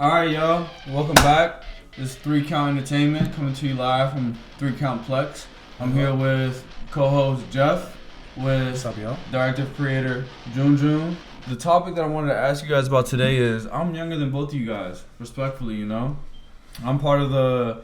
Alright, y'all. Welcome back. This is 3 Count Entertainment coming to you live from 3 Count Plex. I'm here with co-host Jeff, with What's up, y'all? director creator Jun. The topic that I wanted to ask you guys about today is I'm younger than both of you guys, respectfully, you know? I'm part of the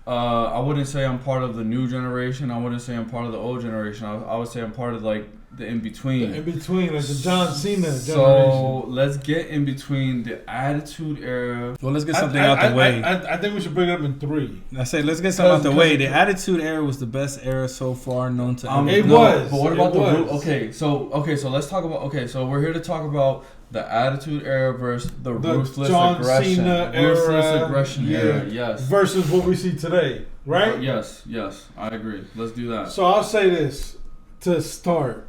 I wouldn't say I'm part of the new generation. I wouldn't say I'm part of the old generation. I would say I'm part of like the in-between. The in-between, like the John Cena generation. So let's get in between the Attitude Era. Well, let's get something out the way. I think we should bring it up in 3. I say let's get something out the way. The Attitude Era was the best era so far known to everyone. It was. But what about the root? Okay, so let's talk about. Okay, so we're here to talk about the Attitude Era versus the ruthless John aggression. Cena Ruthless era, aggression era. Yes. Versus what we see today, right? Yes, I agree. Let's do that. So I'll say this to start.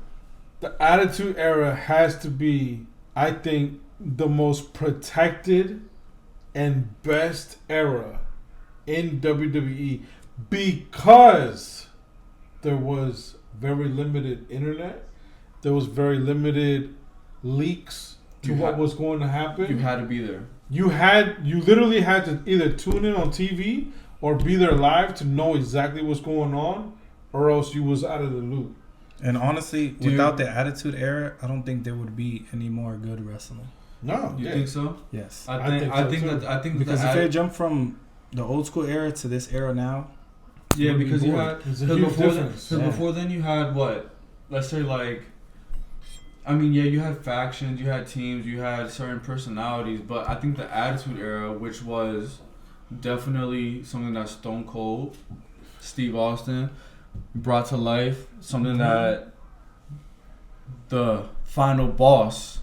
The Attitude Era has to be, I think, the most protected and best era in WWE because there was very limited internet. There was very limited leaks to what was going to happen. You had to be there. You literally had to either tune in on TV or be there live to know exactly what's going on, or else you was out of the loop. And honestly, without the Attitude Era, I don't think there would be any more good wrestling. No, You think so? Yes. I think Because if they jump from the old school era to this era now, yeah, because you had before then you had what? Let's say like. I mean, yeah, you had factions, you had teams, you had certain personalities, but I think the Attitude Era, which was definitely something that Stone Cold, Steve Austin, brought to life, something that the final boss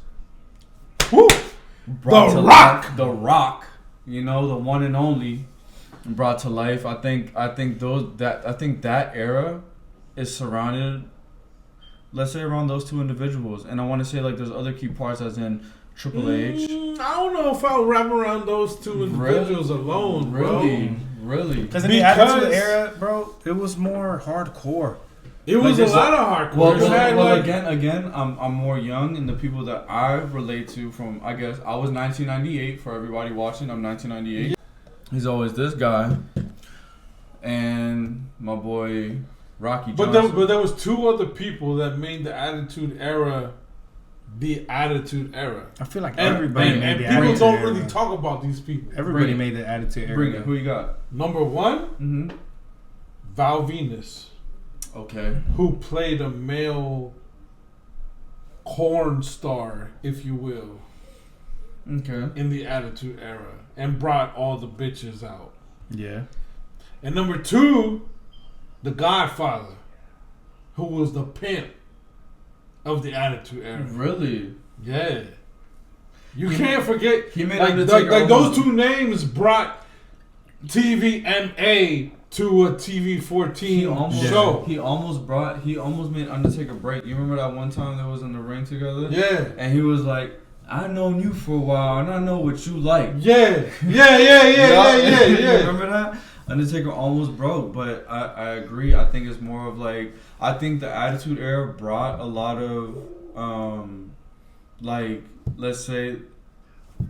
brought to life. The Rock, you know, the one and only, brought to life. I think that era is surrounded, let's say, around those two individuals. And I want to say, like, there's other key parts, as in Triple H. I don't know if I'll wrap around those two individuals alone, Really? Because in the Attitude Era, bro, it was more hardcore. It was a lot of hardcore. Well, again, I'm more young, and the people that I relate to from, I guess, I was 1998, for everybody watching, I'm 1998. He's always this guy. And my boy Rocky Johnson. But there was 2 other people that made the Attitude Era the Attitude Era. I feel like everybody made the Attitude Era. And people don't really talk about these people. Everybody made the Attitude Era. Bring it. Who you got? Number 1, Val Venus. Okay. Who played a male corn star, if you will. Okay. In the Attitude Era. And brought all the bitches out. Yeah. And number 2, The Godfather, who was the pimp of the Attitude Era. Really? Yeah. You can't forget. He made like those 2 names brought TVMA to a TV 14 show. He almost made Undertaker break. You remember that one time they was in the ring together? Yeah. And he was like, I've known you for a while and I know what you like. Yeah. You remember that? Undertaker almost broke, but I agree. I think it's more of like, I think the Attitude Era brought a lot of, like, let's say,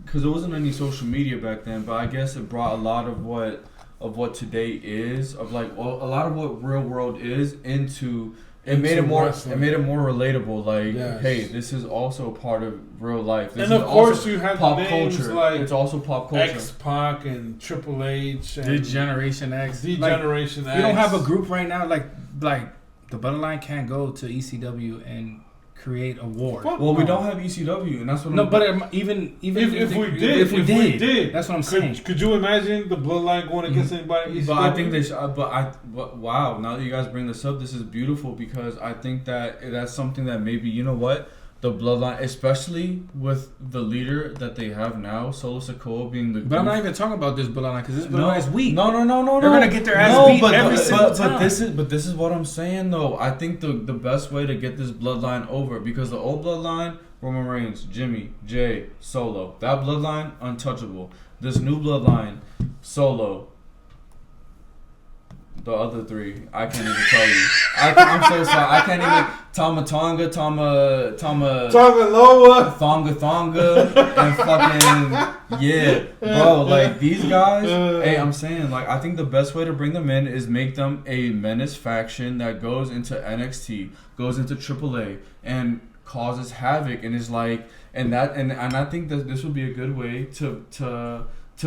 because there wasn't any social media back then, but I guess it brought a lot of what today is, of like, well, a lot of what real world is into. It made it more relatable. Like, hey, this is also part of real life. This and of course, you have pop names culture. Like it's also pop culture. X-Pac and Triple H and D-Generation X. D-Generation X. You don't have a group right now like the Bloodline can't go to ECW and create a war. Well, we don't have ECW, and that's what. But even if we did, that's what I'm saying. Could you imagine the Bloodline going against anybody? But I think they should. But wow! Now that you guys bring this up, this is beautiful because I think that that's something that maybe, you know what, the Bloodline, especially with the leader that they have now, Solo Sikoa being the. But I'm not even talking about this Bloodline because this Bloodline is weak. No. They're gonna get their ass beat every single time. But this is what I'm saying though. I think the best way to get this Bloodline over, because the old Bloodline, Roman Reigns, Jimmy, Jay, Solo, that Bloodline untouchable. This new Bloodline, Solo, The other three, I can't even tell you. I'm so sorry. I can't even. Tama Loa, Thonga, and fucking yeah, bro. Like these guys. Hey, I'm saying like I think the best way to bring them in is make them a menace faction that goes into NXT, goes into AAA, and causes havoc, and is like, and I think that this would be a good way to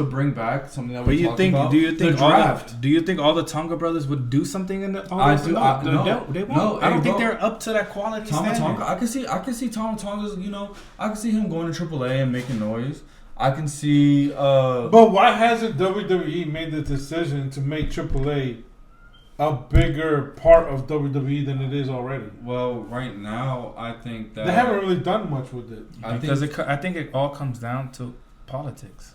bring back something that we talked about. Do you think the draft? Do you think all the Tonga brothers would do something in the? I do. No, they won't. No, I don't think they're up to that quality standard. Tonga, I can see Tama Tonga's. You know, I can see him going to AAA and making noise. I can see. But why hasn't WWE made the decision to make AAA a bigger part of WWE than it is already? Well, right now, I think that they haven't really done much with it. I think it all comes down to politics.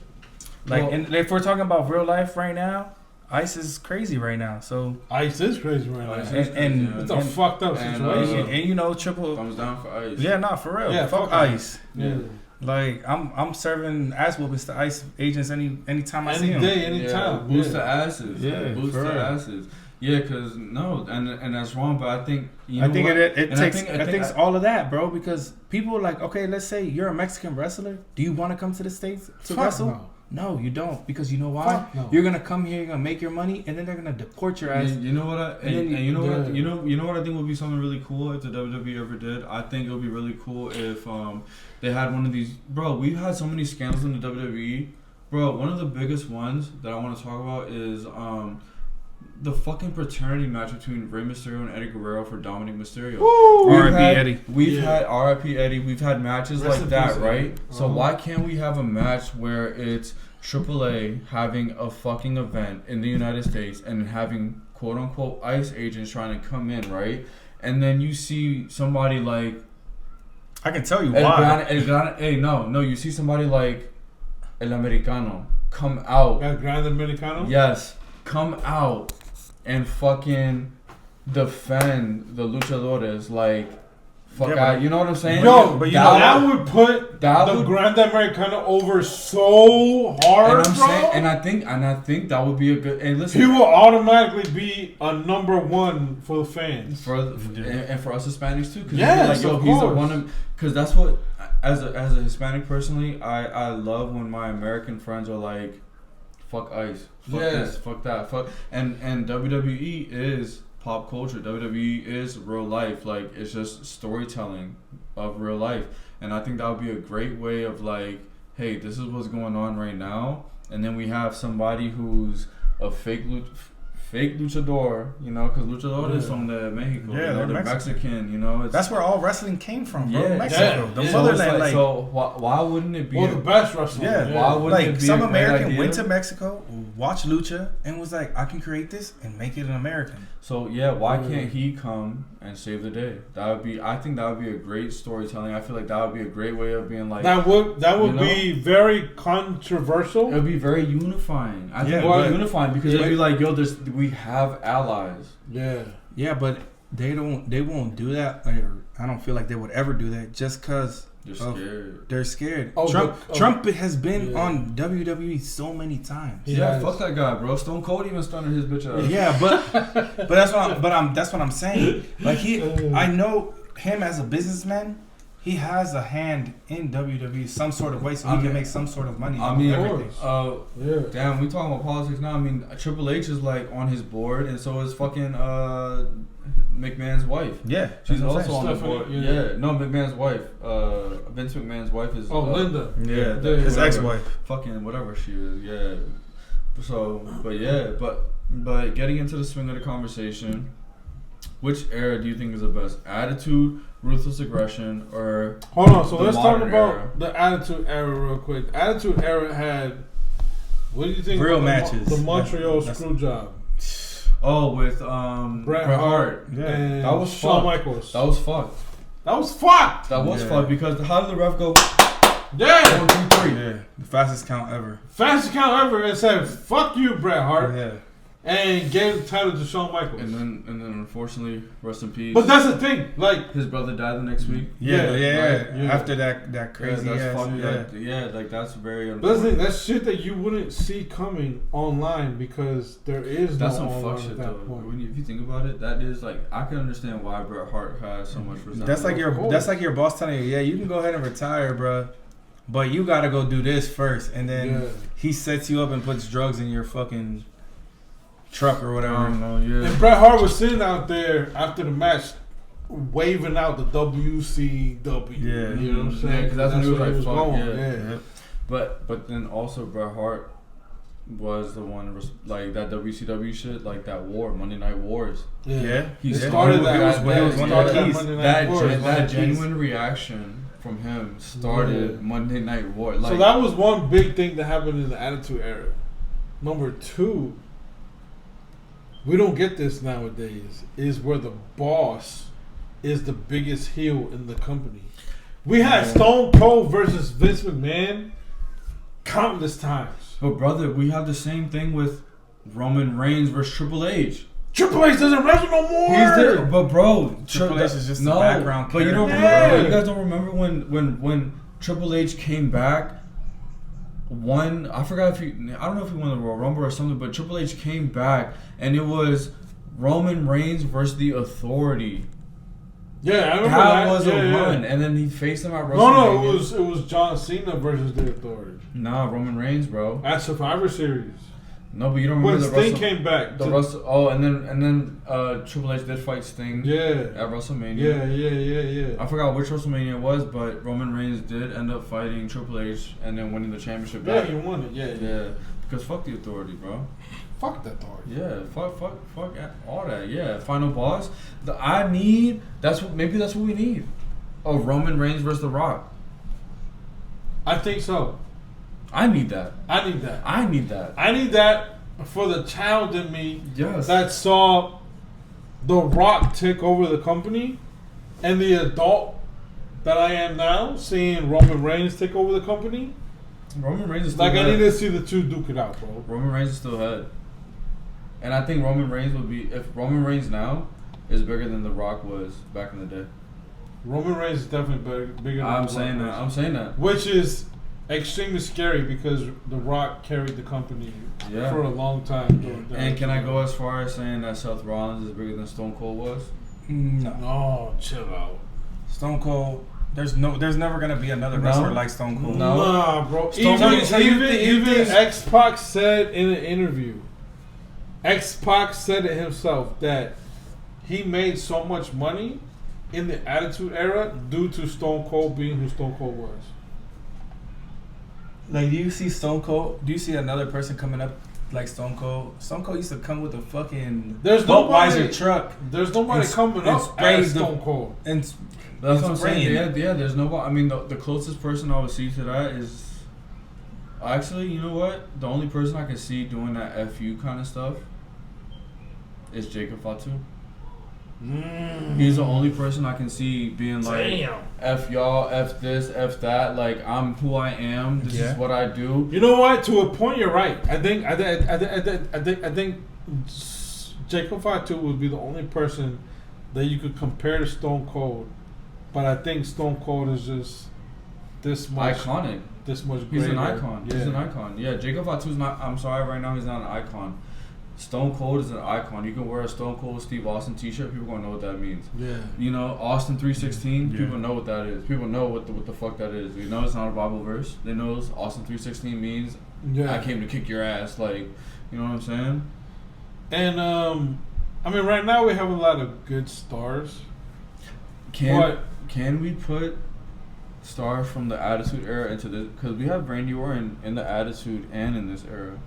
Like, well, and if we're talking about real life right now, ICE is crazy right now. So ICE is crazy right now, and it's a fucked up situation. And you know, Triple thumbs down for ICE. Yeah, not for real. Yeah, fuck ICE. Yeah. Like I'm serving ass whoopings to ICE agents anytime I see them. Any day, anytime. Yeah, boost the asses. Yeah, boost the asses. Yeah, cause no, and that's wrong. But I think it takes all of that, bro. Because people are like, okay, let's say you're a Mexican wrestler. Do you want to come to the States to wrestle? No, you don't, because you know why? No. You're gonna come here, you're gonna make your money, and then they're gonna deport your ass. You know what? You know what I think would be something really cool if the WWE ever did. I think it would be really cool if they had one of these. Bro, we've had so many scandals in the WWE. Bro, one of the biggest ones that I want to talk about is the fucking paternity match between Rey Mysterio and Eddie Guerrero for Dominic Mysterio. R.I.P. Eddie. We've had R.I.P. Eddie. We've had matches like that, right? So why can't we have a match where it's AAA having a fucking event in the United States and having quote unquote ICE agents trying to come in, right? And then you see somebody like, I can tell you why. You see somebody like El Americano come out. El Grande Americano? Yes, come out and fucking defend the luchadores like you know what I'm saying? Yo, but that would put the Grande Americano over so hard, and I think that would be a good. And listen, he will automatically be a number one for the fans, and for us Hispanics too. Yes, like, he's the one. Because that's what, as a Hispanic personally, I love when my American friends are like, fuck ICE, fuck this, fuck that, fuck, and WWE is pop culture. WWE is real life. Like, it's just storytelling of real life. And I think that would be a great way of like, hey, this is what's going on right now. And then we have somebody who's a fake luchador, you know, because luchadores from Mexico. Yeah, you know, they're Mexican, you know. That's where all wrestling came from, bro. Yeah, Mexico. The motherland. So why wouldn't it be the best wrestling? Yeah. Why wouldn't it be some American went to Mexico, watched lucha, and was like, I can create this and make it an American. So why can't he come and save the day? I think that would be a great storytelling. I feel like that would be a great way of being like that would be very controversial. It would be very unifying. I think it would be unifying because it'd be like, yo, we have allies. Yeah, but they won't do that. I don't feel like they would ever do that just because they're scared. Trump has been on WWE so many times. Fuck that guy, bro. Stone Cold even stunted his bitch out. Yeah, but that's what I'm saying. Like I know him as a businessman. He has a hand in WWE some sort of way, so he can make some sort of money. Damn, we talking about politics now. I mean, Triple H is like on his board, and so is fucking McMahon's wife. Yeah, she's also on the board. No, McMahon's wife. Vince McMahon's wife is Linda. Yeah, his ex-wife. Fucking whatever she is. Yeah. So, but getting into the swing of the conversation, which era do you think is the best? Attitude, ruthless aggression, or hold on? So let's talk about era? The Attitude Era real quick. Attitude Era had, what do you think? Real matches. The Montreal Screwjob. Oh, with Bret Hart and that was Shawn fucked. Michaels. That was fucked. That was fucked. That was fucked because how did the ref go? 1, 2, 3. Yeah, the fastest count ever. Fastest count ever, and said, "Fuck you, Bret Hart." Yeah. and gave the title to Shawn Michaels. And then unfortunately, rest in peace. But that's the thing, like his brother died the next week. Yeah. After that crazy like that's very. But that's the thing, that's shit that you wouldn't see coming online because there is that's no some fuck shit though. If you think about it, that is like I can understand why Bret Hart has so much resentment. That's like your boss telling you, yeah, you can go ahead and retire, bro. But you gotta go do this first, and then he sets you up and puts drugs in your fucking truck or whatever. I don't know, yeah. And Bret Hart was sitting out there after the match, waving out the WCW. Yeah, you know what I'm saying? Yeah, because that's when he was like, "Fuck going. Yeah. But then also Bret Hart was the one like that WCW shit, like that war, Monday Night Wars. He started that. That genuine reaction from him started Monday Night War. Like, so that was one big thing that happened in the Attitude Era. Number two, we don't get this nowadays, is where the boss is the biggest heel in the company. We had Stone Cold versus Vince McMahon countless times. But brother, we have the same thing with Roman Reigns versus Triple H. Triple H doesn't wrestle no more. He's there, but bro, Triple H is just a background character. But you don't remember? You guys don't remember when Triple H came back? I forgot I don't know if he won the Royal Rumble or something, but Triple H came back and it was Roman Reigns versus the Authority. Yeah, I remember that was a run, and then he faced him at WrestleMania. No, it was John Cena versus the Authority. Nah, Roman Reigns, bro. At Survivor Series. No, but you don't remember when Sting came back. And then Triple H did fight Sting. Yeah. At WrestleMania. Yeah. I forgot which WrestleMania it was, but Roman Reigns did end up fighting Triple H and then winning the championship. Yeah, he won it. Yeah. Because fuck the Authority, bro. Fuck the Authority. Yeah. Fuck all that. Yeah. Final boss. That's what we need. Oh, Roman Reigns versus The Rock. I think so. I need that for the child in me yes. that saw The Rock take over the company, and the adult that I am now seeing Roman Reigns take over the company. Roman Reigns is still like head. I need to see the two duke it out, bro. Roman Reigns is still head, and I think Roman Reigns would be if Roman Reigns now is bigger than The Rock was back in the day. Roman Reigns is definitely bigger than I'm saying that. Which is extremely scary because The Rock carried the company for a long time. And can I go as far as saying that Seth Rollins is bigger than Stone Cold was? No, chill out. Stone Cold. There's never gonna be another wrestler like Stone Cold. Nah, bro. Even X-Pac said in an interview, X-Pac said it himself that he made so much money in the Attitude Era due to Stone Cold being who Stone Cold was. Like, do you see Stone Cold? Do you see another person coming up like Stone Cold? Stone Cold used to come with a fucking Budweiser truck. There's nobody coming up as Stone Cold. And that's what I'm saying. Yeah, there's nobody. I mean, the closest person I would see to that is actually, you know what? The only person I can see doing that FU kind of stuff is Jacob Fatu. He's the only person I can see being like, F y'all, F this, F that. Like, I'm who I am. This is what I do. You know what? To a point, you're right. I think Jacob Fatu would be the only person that you could compare to Stone Cold. But I think Stone Cold is just this much iconic. This much greater. He's an icon. Yeah. He's an icon. Yeah, Jacob Fatu's not. I'm sorry, right now he's not an icon. Stone Cold is an icon. You can wear a Stone Cold Steve Austin t-shirt. People gonna know what that means. Yeah. You know, Austin 316. People know what that is. People know what the fuck that is. You know, it's not a Bible verse. They know Austin 316 means I came to kick your ass. Like, you know what I'm saying? And I mean, right now we have a lot of good stars. Can we put stars from the Attitude Era into this? Because we have Randy Orton in the Attitude and in this era.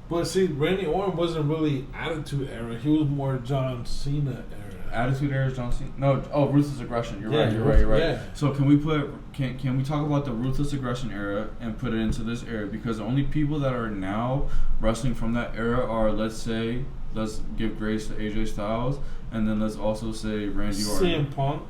But see, Randy Orton wasn't really Attitude Era. He was more John Cena era. Attitude Era is John Cena. No, Ruthless Aggression. You're right. Yeah. So can we talk about the Ruthless Aggression era and put it into this era? Because the only people that are now wrestling from that era are, let's give grace to AJ Styles, and then let's also say Randy Orton. CM Punk.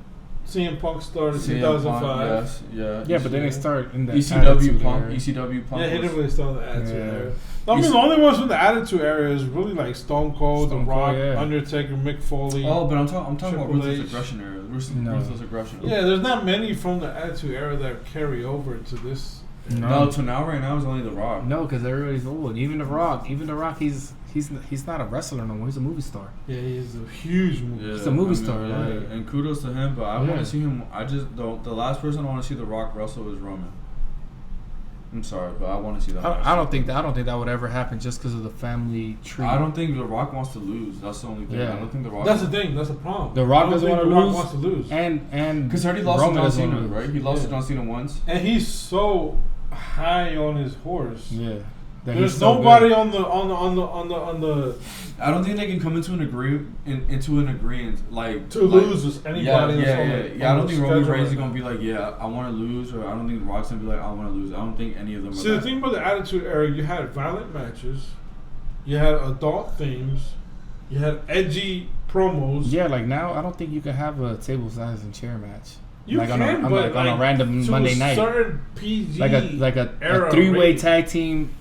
CM Punk started in 2005. Yes, yeah. Yeah, but then they start in the ECW Punk. ECW Punk. Yeah, he didn't really start in the Attitude Era. I mean, the only ones from the Attitude Era is really like Stone Cold, The Rock, Undertaker, Mick Foley. Oh, but I'm talking about Ruthless Aggression Era. Ruthless Aggression. Yeah, there's not many from the Attitude Era that carry over to this. No, to now, right now is only The Rock. No, because everybody's old. Even The Rock, he's not a wrestler no more. He's a movie star. Yeah, he's a huge movie. He's a movie star. Like, and kudos to him. But I want to see him. I just don't. The last person I want to see The Rock wrestle is Roman. I'm sorry, but I want to see that. I don't think that would ever happen just because of the family tree. I don't think The Rock wants to lose. That's the only thing. Yeah. I don't think The Rock. That's the thing. That's the problem. The Rock doesn't want to lose. Wants to lose. And because he already lost to John Cena, right? He lost to John Cena once. And he's so high on his horse. Yeah. There's nobody on the. I don't think they can come into an agreement like to lose with anybody. Yeah. I don't think Roman Reigns is gonna be like, yeah, I want to lose, or I don't think The Rock's gonna be like, I want to lose. I don't think any of them. See, the thing about the Attitude Era, you had violent matches, you had adult themes, you had edgy promos. Yeah, like now, I don't think you can have a table size and chair match. You like can, on but on a random Monday night, certain PG like a three-way tag team.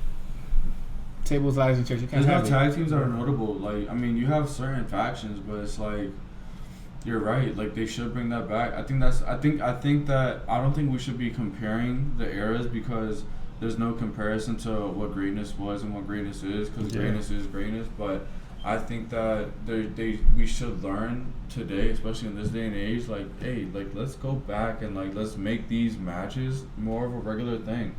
Tables, ladders, and chairs. You can't There's have no tag teams that are notable. Like, I mean, you have certain factions, but it's like, you're right. Like, they should bring that back. I think that I don't think we should be comparing the eras because there's no comparison to what greatness was and what greatness is. Because greatness is greatness. But I think that we should learn today, especially in this day and age. Like, hey, like let's go back and like let's make these matches more of a regular thing.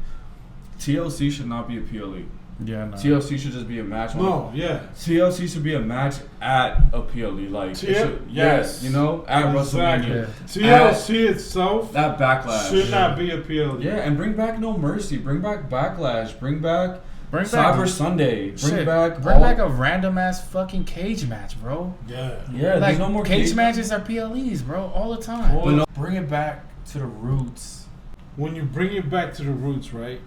TLC should not be a PLE. Yeah, no. TLC should just be a match. TLC should be a match at a PLE. Like, yes, you know, at WrestleMania. TLC itself, that backlash should not be a PLE. Yeah, and bring back No Mercy. Bring back Backlash. Bring back Cyber Sunday. Bring back a random ass fucking cage match, bro. Yeah. Like no more cage matches are PLEs, bro, all the time. But bring it back to the roots. When you bring it back to the roots, right?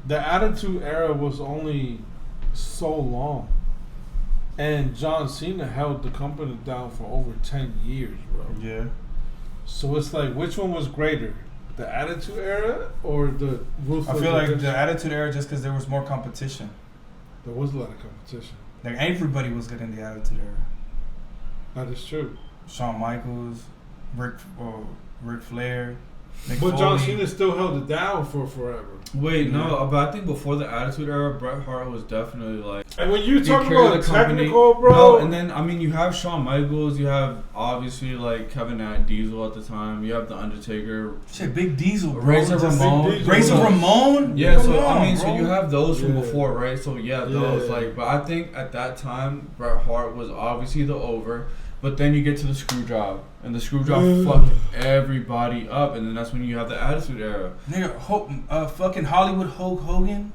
The Attitude Era was only so long. And John Cena held the company down for over 10 years, bro. Yeah. So it's like, which one was greater? The Attitude Era or the Ruthless? I feel like the Attitude Era just because there was more competition. There was a lot of competition. Like, everybody was good in the Attitude Era. That is true. Shawn Michaels, Ric Flair. But John Cena still held it down for forever. Wait, no, but I think before the Attitude Era, Bret Hart was definitely like. And when you talk about technical, bro. No, and then I mean, you have Shawn Michaels, you have obviously like Kevin Diesel at the time, you have the Undertaker, Big Diesel, bro. Razor Ramon. Yeah, Come so on, I mean, bro. so you have those from before, right? So those like, but I think at that time, Bret Hart was obviously the over. But then you get to the screw job, and the screw job fucked everybody up, and then that's when you have the Attitude Era. Nigga, fucking Hollywood Hulk Hogan,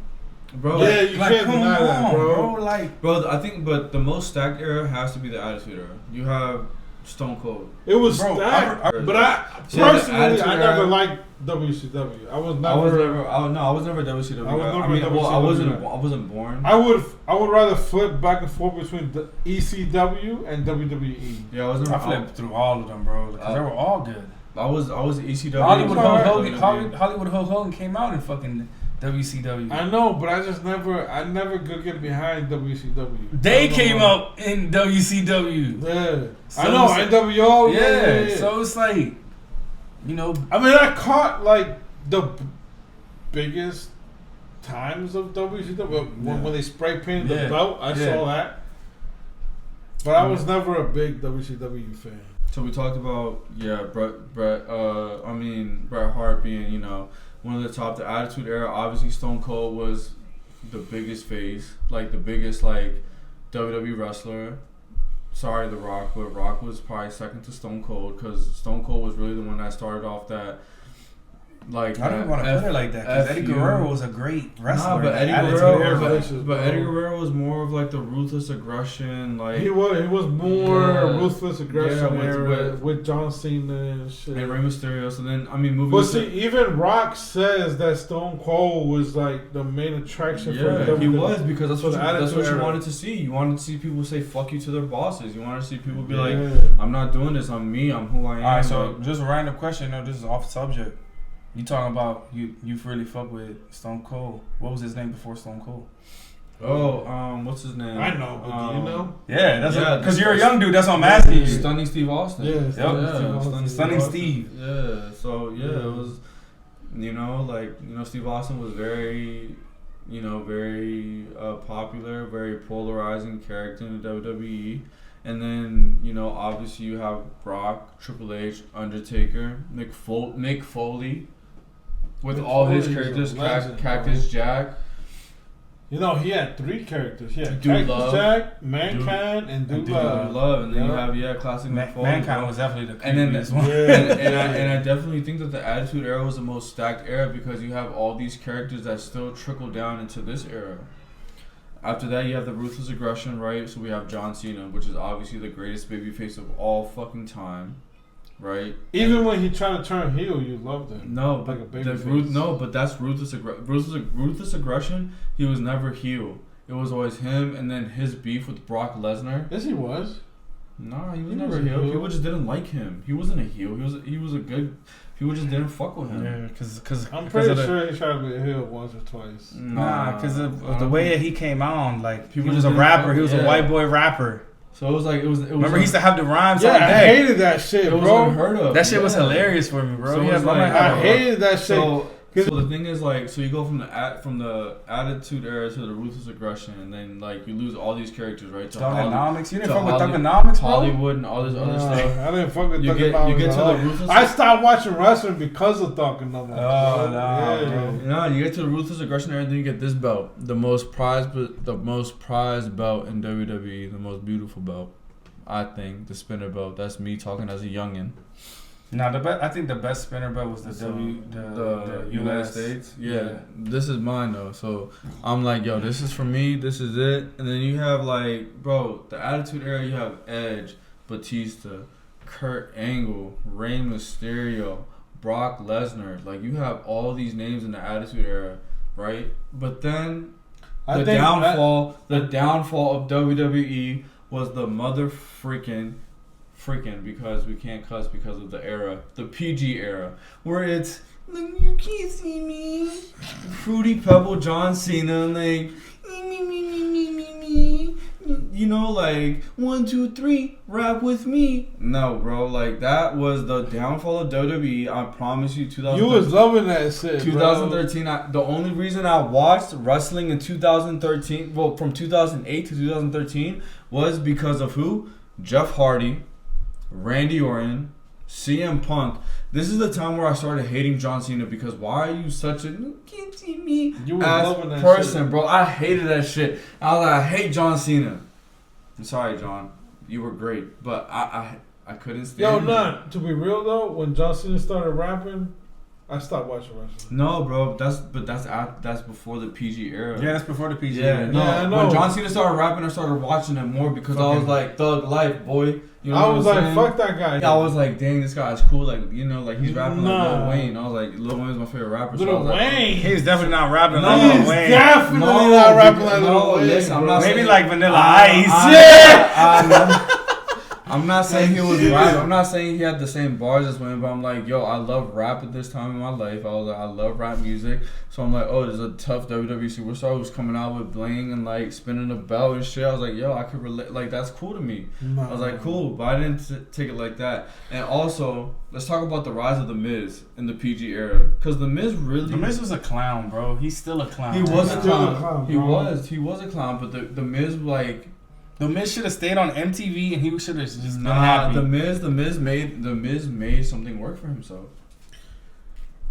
bro. Yeah, you can't deny that, bro. Bro, I think, but the most stacked era has to be the Attitude Era. You have Stone Cold. It was stacked, but I personally, I never liked WCW. I was never WCW. I wasn't born. I would rather flip back and forth between the ECW and WWE. Yeah, I flipped through all of them, bro, because they were all good. I was ECW. Hollywood Hulk Hogan came out in fucking WCW. I know, but I never could get behind WCW. They came out in WCW. Yeah, so I know NWO. Yeah, so it's like, you know. I mean, I caught like the biggest times of WCW when they spray painted the belt. I saw that, but I was never a big WCW fan. So we talked about Bret Hart being, you know, one of the top. The Attitude Era, obviously Stone Cold was the biggest face, like the biggest like WWE wrestler. Sorry, The Rock, but Rock was probably second to Stone Cold because Stone Cold was really the one that started off that like I don't want to put it like that because Eddie Guerrero was a great wrestler. Nah, but Eddie Guerrero was more of like the ruthless aggression. Like he was more ruthless aggression with John Cena and shit and Rey Mysterio. So then moving. But see, even Rock says that Stone Cold was like the main attraction for WWE. He was because that's what you wanted to see. You wanted to see people say "fuck you" to their bosses. You wanted to see people be like, "I'm not doing this. I'm me. I'm who I am." All right, so just a random question. No, this is off subject. You talking about you really fuck with Stone Cold. What was his name before Stone Cold? What's his name? I know, but do you know? Yeah, that's because you're a young dude. That's what I'm asking you. Stunning Steve Austin. Stunning Steve. Yeah. So it was, Steve Austin was very, very popular, very polarizing character in the WWE. And then, obviously you have Brock, Triple H, Undertaker, Mick Foley, with all his characters, Cactus Jack. He had 3 characters. He had Cactus Jack, Mankind, and Dude Love. And then you have classic Mick Foley. Mankind was definitely the creepiest one. And I definitely think that the Attitude Era was the most stacked era because you have all these characters that still trickle down into this era. After that, you have the Ruthless Aggression, right? So we have John Cena, which is obviously the greatest babyface of all fucking time, right? Even when he tried to turn heel, you loved him. No, but but that's Ruthless Aggression. He was never heel. It was always him, and then his beef with Brock Lesnar. Yes, he was. Nah, he was never heel. People just didn't like him. He wasn't a heel. He was a good. People just didn't fuck with him. Yeah, because I'm pretty sure he tried to be a heel once or twice. Nah, because of the way that he came on, like he was a rapper. He was a white boy rapper. So it was like it was. Remember, he used to have the rhymes. Yeah, I hated that shit, bro. It was unheard of. That shit was hilarious for me, bro. So I hated that shit. So the thing is, like, so you go from the Attitude Era to the Ruthless Aggression, and then like you lose all these characters, right? Thugonomics. You didn't fuck with Thugonomics, bro? Hollywood and all this other stuff. I didn't fuck with Thugonomics. You get to the Ruthless. I stopped watching wrestling because of Thugonomics. No, you get to the Ruthless Aggression era, and then you get this belt, the most prized belt in WWE, the most beautiful belt. I think the spinner belt. That's me talking as a youngin. No, I think the best spinner belt was the United States. Yeah, this is mine though. So I'm like, yo, this is for me. This is it. And then you have like, bro, the Attitude Era. You have Edge, Batista, Kurt Angle, Rey Mysterio, Brock Lesnar. Like you have all these names in the Attitude Era, right? But then the downfall of WWE was the mother freaking because we can't cuss because of the era, the PG era, where it's you can't see me, Fruity Pebble John Cena, like like 1, 2, 3, rap with me. No, bro, like that was the downfall of WWE. I promise you, 2013. You was loving that shit, 2013. The only reason I watched wrestling in 2013, well, from 2008 to 2013, was because of who? Jeff Hardy, Randy Orton, CM Punk. This is the time where I started hating John Cena because why are you such a you can't see me as person, bro? I hated that shit. I was like, I hate John Cena. I'm sorry, John. You were great, but I couldn't stand. To be real though, when John Cena started rapping, I stopped watching wrestling. No, bro, that's before the PG era. Yeah, that's before the PG era. I know. When John Cena started rapping, I started watching it more because I was like, Thug Life, boy. You know I was like, fuck that guy. Yeah, I was like, dang, this guy's cool. Like, like he's rapping like Lil Wayne. I was like, Lil Wayne's my favorite rapper. Lil Wayne? He's definitely not rapping like Lil Wayne. He's definitely not rapping like Lil Wayne. Listen, I'm not maybe saying, like Vanilla Ice. I'm not saying he was rapping. I'm not saying he had the same bars as Wayne, but I'm like, yo, I love rap at this time in my life. I was like, I love rap music. So I'm like, oh, there's a tough WWE superstar who's coming out with bling and like spinning a belt and shit. I was like, yo, I could relate. Like, that's cool to me. I was like, cool, but I didn't take it like that. And also, let's talk about the rise of The Miz in the PG era. Because The Miz was a clown, bro. He's still a clown. He was a clown. He was a clown, but the Miz, like... The Miz should have stayed on MTV and he should have just been happy. The Miz made something work for himself.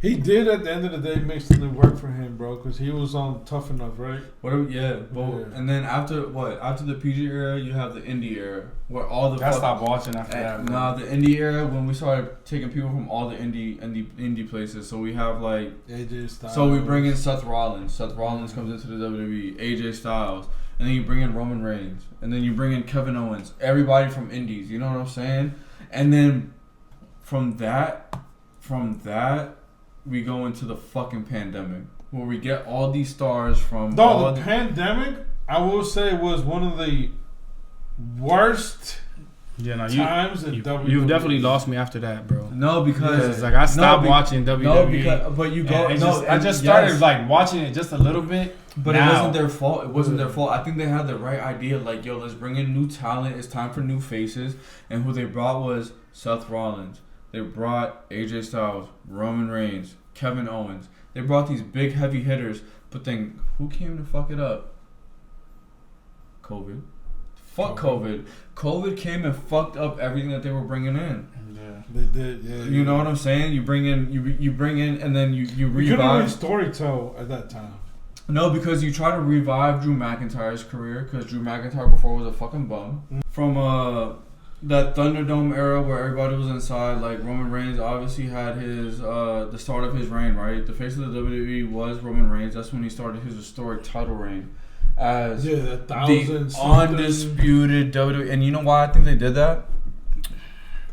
He did at the end of the day make something work for him, bro, because he was on Tough Enough, right? And then after the PG era, you have the indie era, where all the I stopped watching after that. Nah, the indie era when we started taking people from all the indie places. So we have like AJ Styles. So we bring in Seth Rollins. Seth Rollins comes into the WWE. AJ Styles, and then you bring in Roman Reigns, and then you bring in Kevin Owens. Everybody from indies. You know what I'm saying? And then from that. We go into the fucking pandemic where we get all these stars from. No, the pandemic, I will say, was one of the worst times in WWE. You've definitely lost me after that, bro. No, because like I stopped watching WWE. No, because but you go. I just started like watching it just a little bit. But it wasn't their fault. It wasn't their fault. I think they had the right idea. Like, yo, let's bring in new talent. It's time for new faces. And who they brought was Seth Rollins. They brought AJ Styles, Roman Reigns, Kevin Owens. They brought these big heavy hitters, but then who came to fuck it up? COVID. Fuck COVID. COVID came and fucked up everything that they were bringing in. Yeah, they did. Yeah, you know what I'm saying? You bring in, and then you revive. You couldn't really storytell at that time. No, because you try to revive Drew McIntyre's career, because Drew McIntyre before was a fucking bum. From that Thunderdome era where everybody was inside, like Roman Reigns obviously had his the start of his reign, right? The face of the WWE was Roman Reigns. That's when he started his historic title reign as the undisputed WWE. And you know why I think they did that?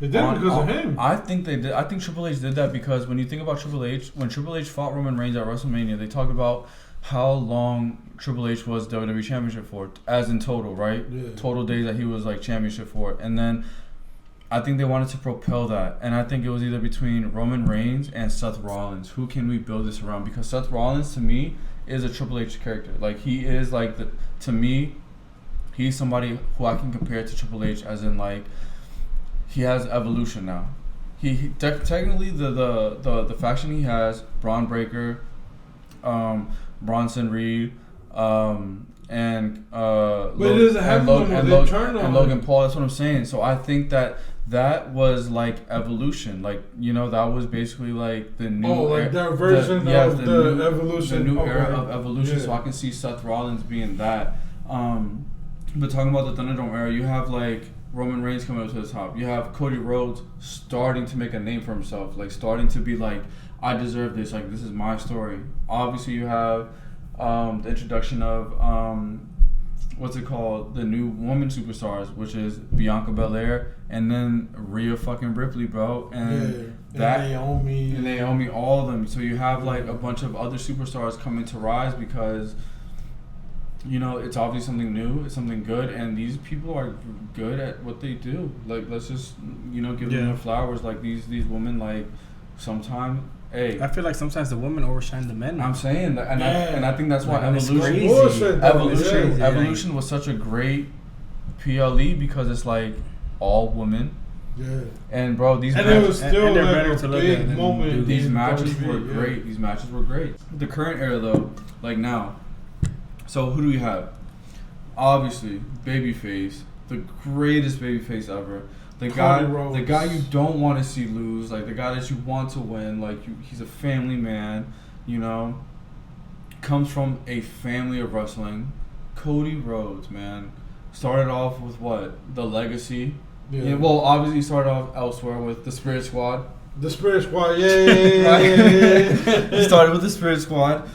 They did it because of him. I think they did. I think Triple H did that because when you think about Triple H, when Triple H fought Roman Reigns at WrestleMania, they talked about how long Triple H was WWE Championship for, as in total, right? Yeah. Total days that he was like championship for. And then I think they wanted to propel that. And I think it was either between Roman Reigns and Seth Rollins. Who can we build this around? Because Seth Rollins, to me, is a Triple H character. Like, he is like, to me, he's somebody who I can compare to Triple H, as in like, he has evolution now. He technically the faction he has, Braun Breaker, Bronson Reed, and Logan Paul. That's what I'm saying. So I think that was like evolution. Like, you know, that was basically like the new their version of the evolution, the new era of evolution. Yeah. So I can see Seth Rollins being that. But talking about the Thunderdome era, you have like Roman Reigns coming up to the top. You have Cody Rhodes starting to make a name for himself, like starting to be like, I deserve this. Like, this is my story. Obviously, you have the introduction of what's it called? The new woman superstars, which is Bianca Belair and then Rhea fucking Ripley, bro. And Naomi, all of them. So you have like a bunch of other superstars coming to rise because, you know, it's obviously something new, it's something good, and these people are good at what they do. Like, let's just, you know, give them their flowers. Like, these women, like, sometimes. Hey, I feel like sometimes the women overshine the men. I'm saying that, and I think that's why evolution was such a great PLE, because it's like all women. Yeah. And bro, these matches, they're better to look at than these matches were great. Yeah. These matches were great. The current era though, like now. So who do we have? Obviously, babyface, the greatest babyface ever. The guy you don't want to see lose, like the guy that you want to win, like he's a family man, you know, comes from a family of wrestling. Cody Rhodes, man, started off with what? The Legacy. Yeah. You know, well, obviously he started off elsewhere with the Spirit Squad. The Spirit Squad, yeah. He started with the Spirit Squad.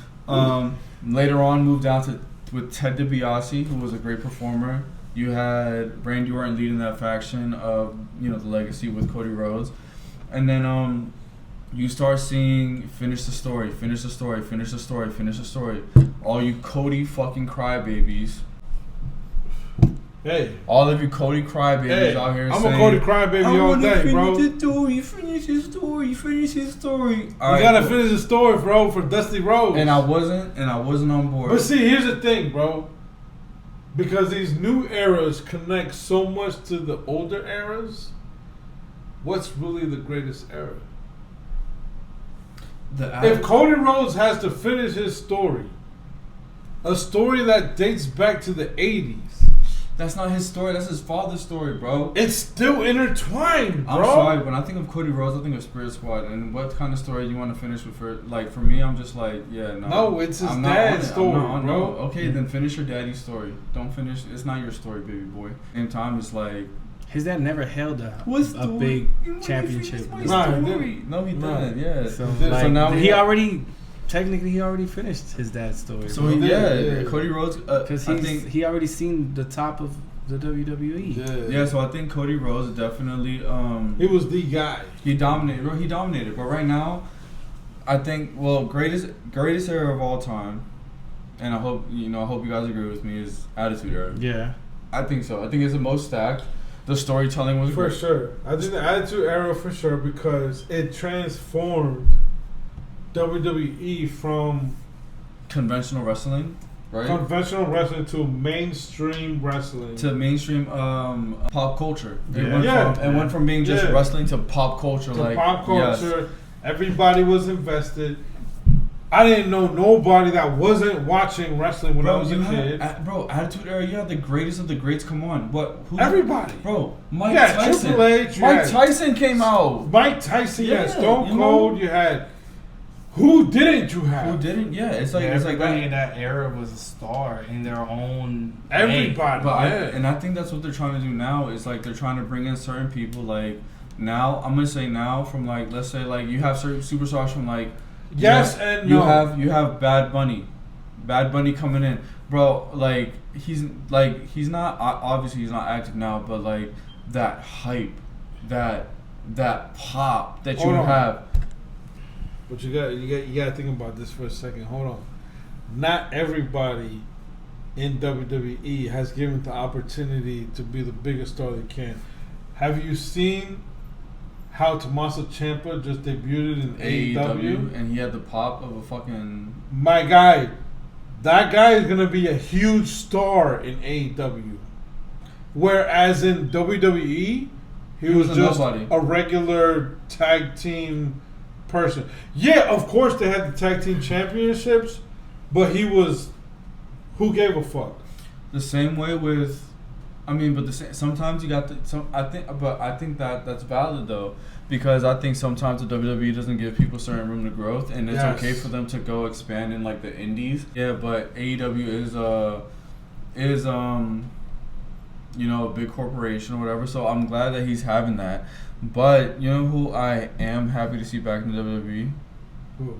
Later on, moved down with Ted DiBiase, who was a great performer. You had Randy Orton leading that faction of, you know, the Legacy with Cody Rhodes. And then you start seeing finish the story. All you Cody fucking crybabies. Hey. All of you Cody crybabies out here saying, I'm a Cody crybaby all day, bro. Finish his story. You gotta finish the story, bro, for Dusty Rhodes. And I wasn't on board. But see, here's the thing, bro. Because these new eras connect so much to the older eras, what's really the greatest era? If Cody Rhodes has to finish his story, a story that dates back to the 80s, That's not his story. That's his father's story, bro. It's still intertwined, bro. I'm sorry. When I think of Cody Rhodes, I think of Spirit Squad. And what kind of story do you want to finish with? For me, I'm just like, yeah, no. No, it's his dad's story, bro. Okay, then finish your daddy's story. Don't finish. It's not your story, baby boy. Same time, it's like. His dad never held a big championship. No, he didn't. Yeah. So now he already finished his dad's story. So Cody Rhodes, because he already seen the top of the WWE. Yeah. So I think Cody Rhodes definitely. He was the guy. He dominated. But right now, I think greatest era of all time, and I hope you guys agree with me, is Attitude Era. Yeah. I think so. I think it's the most stacked. The storytelling was for great. sure. I think the Attitude Era for sure because it transformed WWE from conventional wrestling, right? Conventional wrestling to mainstream wrestling. To mainstream pop culture. It went from being just wrestling to pop culture. Pop culture. Yes. Everybody was invested. I didn't know nobody that wasn't watching wrestling when I was a kid. Attitude Era, you had the greatest of the greats. Come on. Everybody. Bro, Mike Tyson. Triple H. Mike Tyson came out. Mike Tyson, Stone Cold, you had... Who didn't you have? Who didn't? Yeah, it's like everybody in that era was a star in their own. Everybody, and I think that's what they're trying to do now. Is like they're trying to bring in certain people. Like now, I'm gonna say now from like let's say like you have certain superstars from like and you have Bad Bunny coming in, bro. Like he's not obviously he's not active now, but like that hype, that pop that you have. But you got to think about this for a second. Hold on. Not everybody in WWE has given the opportunity to be the biggest star they can. Have you seen how Tommaso Ciampa just debuted in AEW? And he had the pop of a fucking... My guy. That guy is going to be a huge star in AEW. Whereas in WWE, he was just a regular tag team person. Yeah, of course they had the tag team championships, but he was... Who gave a fuck? The same way with... sometimes you got I think that's valid though, because I think sometimes the WWE doesn't give people certain room to growth, and it's okay for them to go expand in like the indies. Yeah, but AEW is a big corporation or whatever. So I'm glad that he's having that. But you know who I am happy to see back in the WWE? Who?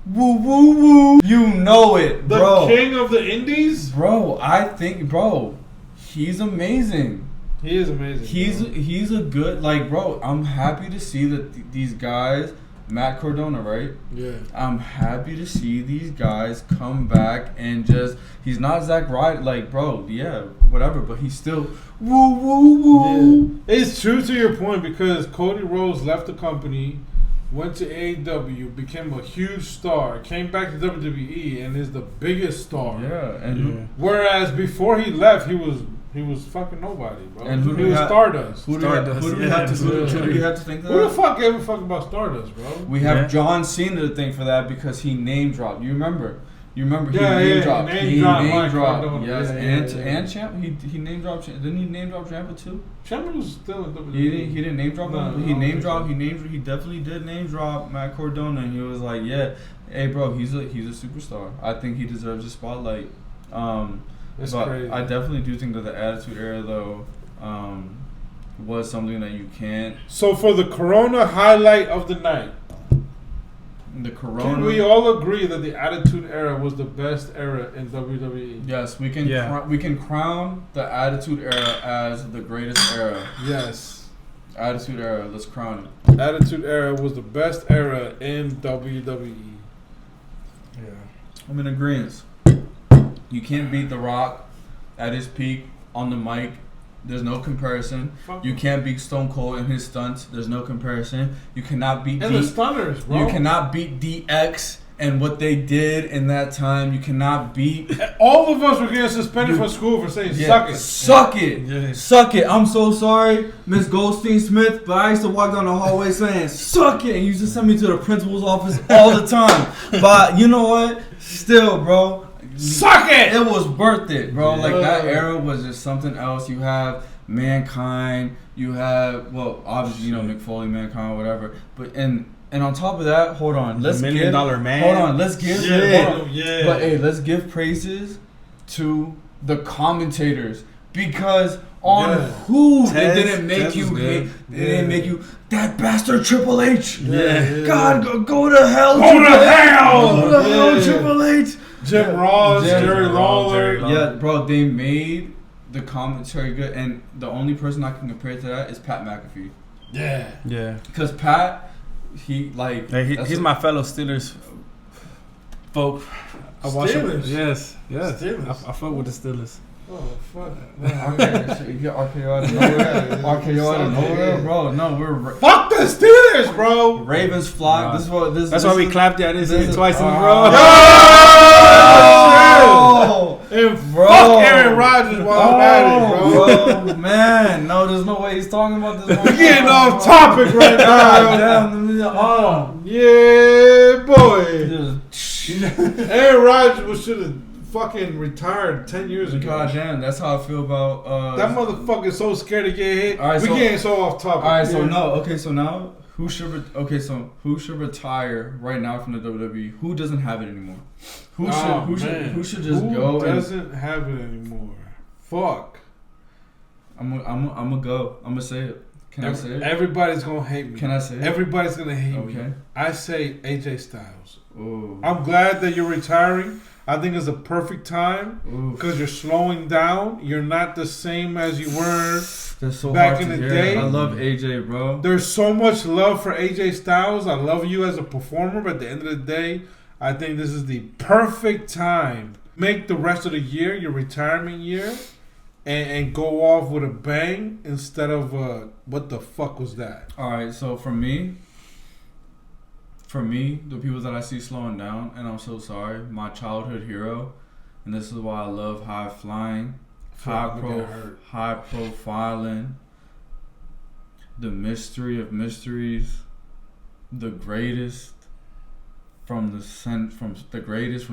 Woo woo woo! You know it, bro. The king of the indies, bro. I think, bro. He's amazing. He is amazing. He's a good, bro. I'm happy to see that these guys, Matt Cardona, right? Yeah. I'm happy to see these guys come back and just. He's not Zack Ryder, bro. Yeah, whatever. But he's still woo woo woo. Yeah. It's true to your point because Cody Rhodes left the company, went to AEW, became a huge star, came back to WWE, and is the biggest star. Yeah, and whereas before he left, he was fucking nobody, bro. And he was Stardust. Who do you have to think of? Who the fuck gave a fuck about Stardust, bro? We have John Cena to thank for that because he name dropped. You remember? He name dropped. He name dropped. Yes, and Champ. He name dropped. Didn't he name drop Ciampa too? Ciampa was still in WWE. He didn't name drop him. He name dropped. He definitely did name drop Matt Cardona, and he was like, yeah, hey bro, he's a superstar. I think he deserves a spotlight. It's but crazy. I definitely do think that the Attitude Era though was something that you can't. So for the Corona highlight of the night. The Corona. Can we all agree that the Attitude Era was the best era in WWE? Yes, we can. We can crown the Attitude Era as the greatest era. Yes. Attitude Era. Let's crown it. Attitude Era was the best era in WWE. Yeah. I'm in agreement. You can't beat The Rock at his peak on the mic. There's no comparison. You can't beat Stone Cold in his stunts. There's no comparison. You cannot beat the stunners, bro. You cannot beat DX and what they did in that time. You cannot beat. All of us were getting suspended from school for saying "suck it." Suck it. Yeah. Suck it. I'm so sorry, Miss Goldstein Smith, but I used to walk down the hallway saying "suck it," and you used to send me to the principal's office all the time. But you know what? Still, bro. Suck it! It was worth it, bro. Like, that era was just something else. You have Mankind. You have, well, obviously, you know, Mick Foley, Mankind, whatever. But, and on top of that, hold on. Let's $1 Million Man. Hold on. Let's give. Yeah. But, hey, let's give praises to the commentators. Because on who it didn't make you hate. It didn't make you that bastard Triple H. Yeah. God, go to hell. Go to hell. Go to hell, Triple H. Jim Ross, Jerry Lawler. Yeah, bro, they made the commentary good, and the only person I can compare to that is Pat McAfee. Yeah. Because Pat, he's my fellow Steelers folk. I watch Steelers? Yes. Steelers. I fuck with the Steelers. Oh, fuck. RKO out of nowhere. RKO out of nowhere, bro. No, we're fuck the Steelers, bro. Ravens flock. That's why we clapped at this twice in a row. And fuck Aaron Rodgers while I'm at it, bro. Man, no, there's no way he's talking about this. We're getting off topic right now. Yeah, boy. Aaron Rodgers should have fucking retired 10 years ago. God damn, that's how I feel about that motherfucker's so scared to get hit. All right, we getting so off topic. Alright, so now who should retire right now from the WWE? Who doesn't have it anymore? Who should just go? Who doesn't have it anymore? Fuck. I'm gonna go. I'm gonna say it. Can I say it? Everybody's gonna hate me. Can I say it? Everybody's gonna hate me. Okay. I say AJ Styles. Ooh. I'm glad that you're retiring. I think it's a perfect time because you're slowing down. You're not the same as you were back in the day. I love AJ, bro. There's so much love for AJ Styles. I love you as a performer, but at the end of the day, I think this is the perfect time. Make the rest of the year your retirement year and go off with a bang instead of what the fuck was that? All right, so for me, the people that I see slowing down, and I'm so sorry, my childhood hero, and this is why I love high flying, high profiling, the mystery of mysteries, the greatest from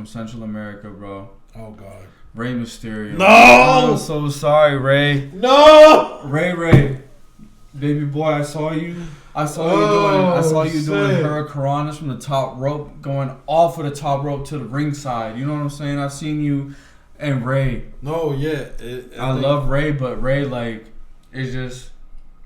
Central America, bro. Oh God, Rey Mysterio. No, I'm so sorry, Ray. No, Ray, baby boy, I saw you doing hurricanranas from the top rope, going off of the top rope to the ringside. You know what I'm saying? I've seen you and Ray. No, yeah. I love Ray, but Ray, like, it's just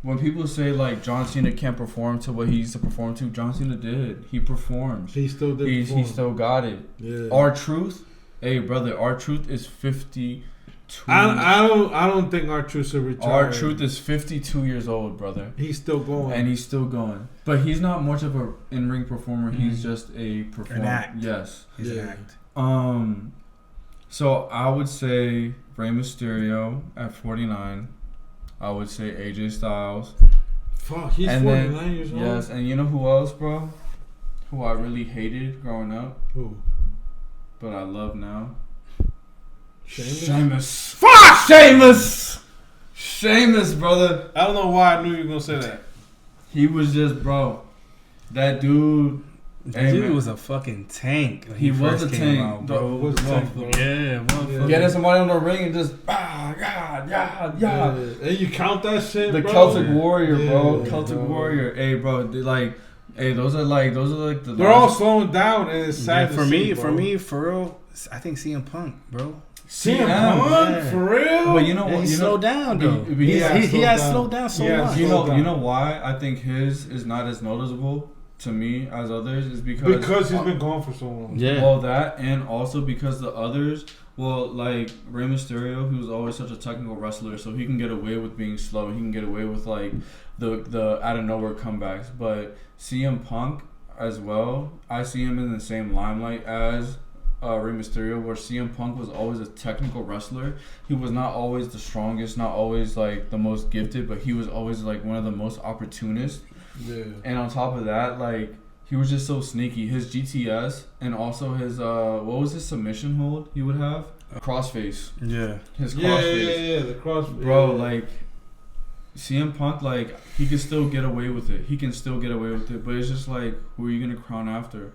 when people say like John Cena can't perform to what he used to perform to, John Cena did. He performs. He still did. He still got it. Yeah. R-Truth, hey brother, R-Truth is 52. I don't think R-Truth should retire. R-Truth is 52 years old, brother. He's still going. And he's still going. But he's not much of a in-ring performer. He's just a performer. An act. Yes. He's an act. So I would say Rey Mysterio at 49. I would say AJ Styles. Fuck, he's 49 years old. Yes, and you know who else, bro? Who I really hated growing up? Who? But I love now. Sheamus. Fuck! Sheamus, brother. I don't know why I knew you were gonna say that. He was just, bro. That dude. Dude was a fucking tank. He was a tank, out, bro. Was a tank, bro. Yeah, motherfucker. Getting somebody on the ring and just yeah. And you count that shit, the bro? Celtic Warrior, bro. Yeah, Celtic bro. Warrior. Hey, bro. Those are like the. They're all slowing down, and it's sad for to see, me, for real. I think CM Punk, bro. CM Punk, for real. But you know what? He slowed down though. He has slowed down so much. You know why I think his is not as noticeable to me as others is because he's been gone for so long. Yeah. Well, that and also because the others, like Rey Mysterio, who's always such a technical wrestler, so he can get away with being slow. He can get away with like the out of nowhere comebacks. But CM Punk as well, I see him in the same limelight as Rey Mysterio, where CM Punk was always a technical wrestler. He was not always the strongest, not always like the most gifted, but he was always like one of the most opportunist. Yeah. And on top of that, like he was just so sneaky. His GTS and also his what was his submission hold he would have? Crossface. Yeah. His crossface. Yeah, the crossface. Bro, like CM Punk, like he can still get away with it. But it's just like, who are you gonna crown after?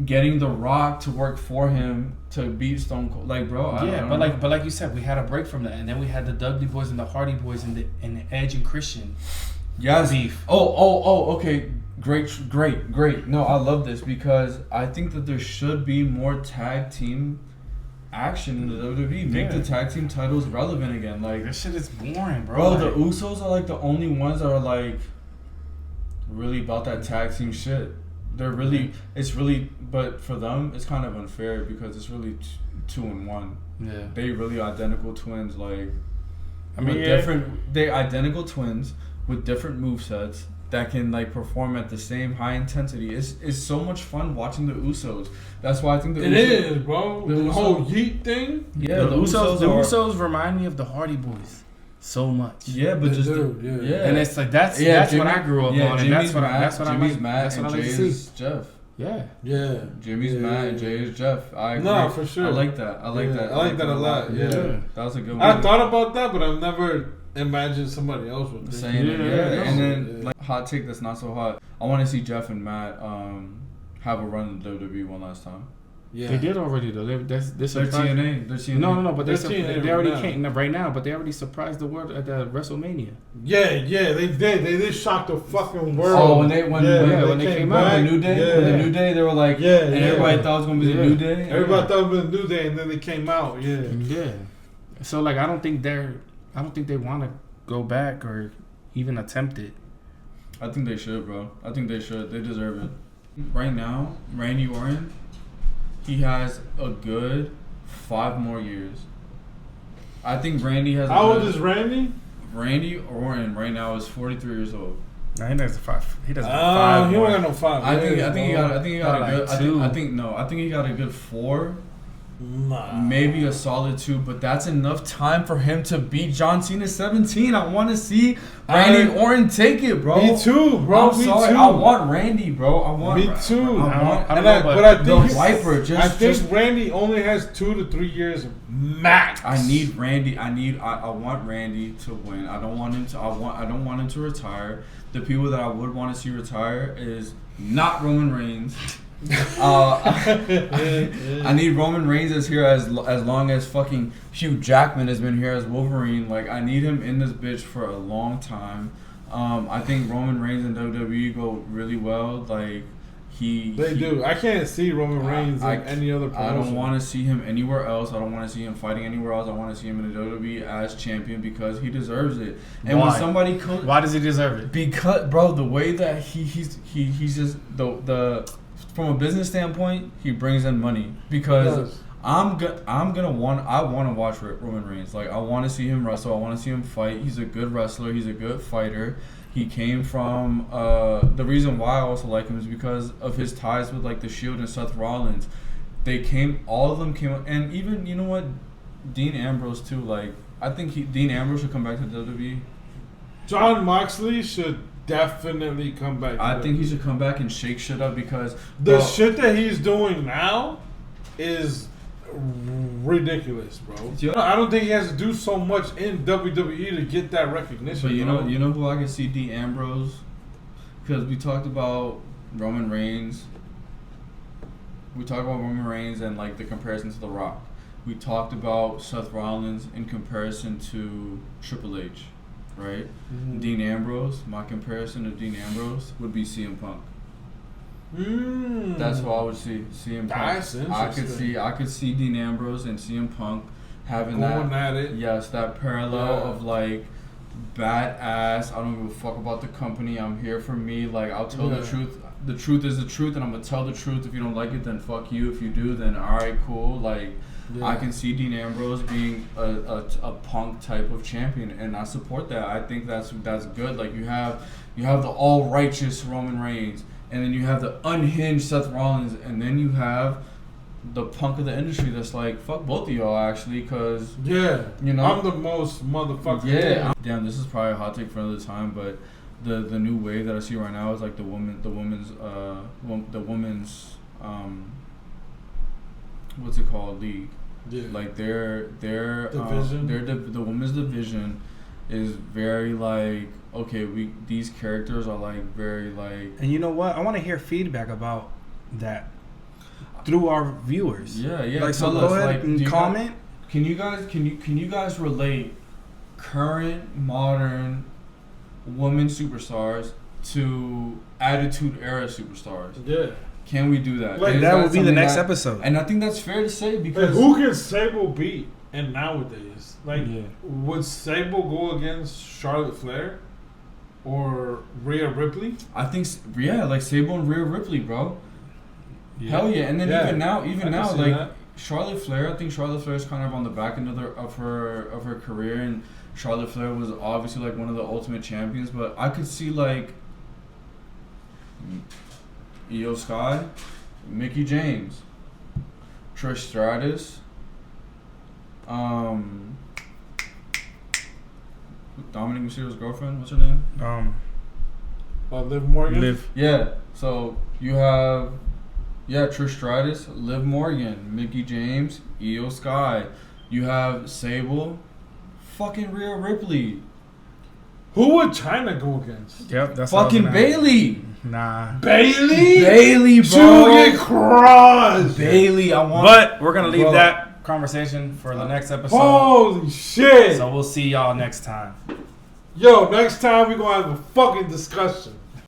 getting The Rock to work for him to beat Stone Cold. Like, bro, but like you said, we had a break from that, and then we had the Dudley Boys and the Hardy Boys and the Edge and Christian. Yes. Beef. Okay. Great. No, I love this because I think that there should be more tag team action in the WWE. Make the tag team titles relevant again. Like, this shit is boring, bro. Bro, like, the Usos are like the only ones that are like really about that tag team shit. They're really, but for them, it's kind of unfair because it's really 2 in 1. Yeah. They really identical twins. Like, I mean, they're identical twins with different movesets that can like perform at the same high intensity. It's so much fun watching the Usos. That's why I think it is, bro. The whole yeet thing. Yeah, the Usos remind me of the Hardy Boys so much. Yeah, but just yeah. And it's like that's what I grew up on, and Jimmy's that's what Jimmy's I Matt that's and what I like Jay to is see. Jeff. Yeah. Jimmy's Matt and Jay is Jeff. I agree. No, for sure. I like that. I like that a lot. Yeah. That was a good one. I thought about that, but I've never imagined somebody else with saying it. And then like hot take that's not so hot. I want to see Jeff and Matt have a run in the WWE one last time. Yeah, they did already though. They're TNA. They're TNA. No, but they already came right now. But they already surprised the world at the WrestleMania. Yeah, they did. They did shock the fucking world. Oh, when they came out, the New Day. Yeah. When the New Day, they were like, and everybody thought it was gonna be the New Day. Everybody thought it was the New Day, and then they came out. Yeah. So like, I don't think they want to go back or even attempt it. I think they should, bro. I think they should. They deserve it. Right now, Randy Orton, he has a good 5 more years. I think Randy has. How old is Randy? Randy Orton right now is 43 years old. No, he doesn't 5. He doesn't 5. He don't got no 5. I think he got a good. Like I think he got a good 4. Nah. Maybe a solid 2, but that's enough time for him to beat John Cena 17. I want to see Randy Orton take it, bro. Me too, bro. I'm sorry. I want Randy, bro. Me too. I think Randy only has 2 to 3 years max. I need Randy. I want Randy to win. I don't want him to retire. The people that I would want to see retire is not Roman Reigns. I need Roman Reigns as here as long as fucking Hugh Jackman has been here as Wolverine. Like, I need him in this bitch for a long time. I think Roman Reigns and WWE go really well. Like, they do. I can't see Roman Reigns in any other promotion. I don't want to see him anywhere else. I don't want to see him fighting anywhere else. I want to see him in the WWE as champion because he deserves it. And why? When somebody why does he deserve it? Because, bro, the way that he's just the from a business standpoint, he brings in money because I want to watch Roman Reigns. Like, I want to see him wrestle. I want to see him fight. He's a good wrestler. He's a good fighter. He came from the reason why I also like him is because of his ties with like the Shield and Seth Rollins. All of them came, and even you know what, Dean Ambrose too. Like, I think Dean Ambrose should come back to WWE. Jon Moxley should definitely come back. I think he should come back and shake shit up because the shit that he's doing now is ridiculous, bro. I don't think he has to do so much in WWE to get that recognition. But you know who I can see Dean Ambrose, because we talked about Roman Reigns. We talked about Roman Reigns and like the comparison to The Rock. We talked about Seth Rollins in comparison to Triple H. Right? Mm-hmm. Dean Ambrose, my comparison to Dean Ambrose would be CM Punk. That's what I would see. CM Punk. That's interesting. I could see Dean Ambrose and CM Punk having going at it. Yes, that parallel of like badass. I don't give a fuck about the company. I'm here for me. Like, I'll tell the truth. The truth is the truth, and I'm gonna tell the truth. If you don't like it, then fuck you. If you do, then alright, cool. Like, I can see Dean Ambrose being a Punk type of champion, and I support that. I think that's good. Like, you have the all righteous Roman Reigns, and then you have the unhinged Seth Rollins, and then you have the Punk of the industry that's like, fuck both of y'all actually, because you know, I'm the most motherfucker. Damn, this is probably a hot take for another time, but the new wave that I see right now is like the women's what's it called, league. Yeah. Like their division, the women's division is very like, okay, these characters are like very like. And you know what? I want to hear feedback about that. through our viewers. Yeah, yeah. Like, so go ahead and comment. Can you guys relate current modern women superstars to Attitude Era superstars? Yeah. Can we do that? Like, that would be the next episode. And I think that's fair to say because who can Sable beat? And nowadays, like, would Sable go against Charlotte Flair or Rhea Ripley? I think, like Sable and Rhea Ripley, bro. Yeah. Hell yeah! And then even now, like that. Charlotte Flair, I think Charlotte Flair is kind of on the back end of her career, and Charlotte Flair was obviously like one of the ultimate champions. But I could see like Io Sky, Mickie James, Trish Stratus. Dominic Mysterio's girlfriend, what's her name? Liv Morgan. Yeah. So you have, Trish Stratus, Liv Morgan, Mickie James, Io Sky. You have Sable, fucking Rhea Ripley. Who would China go against? Yep, that's fucking Bailey. Nah. Bailey, bro. To get crossed. Bailey, I want. But we're gonna leave that conversation for the next episode. Holy shit! So we'll see y'all next time. Yo, next time we're gonna have a fucking discussion.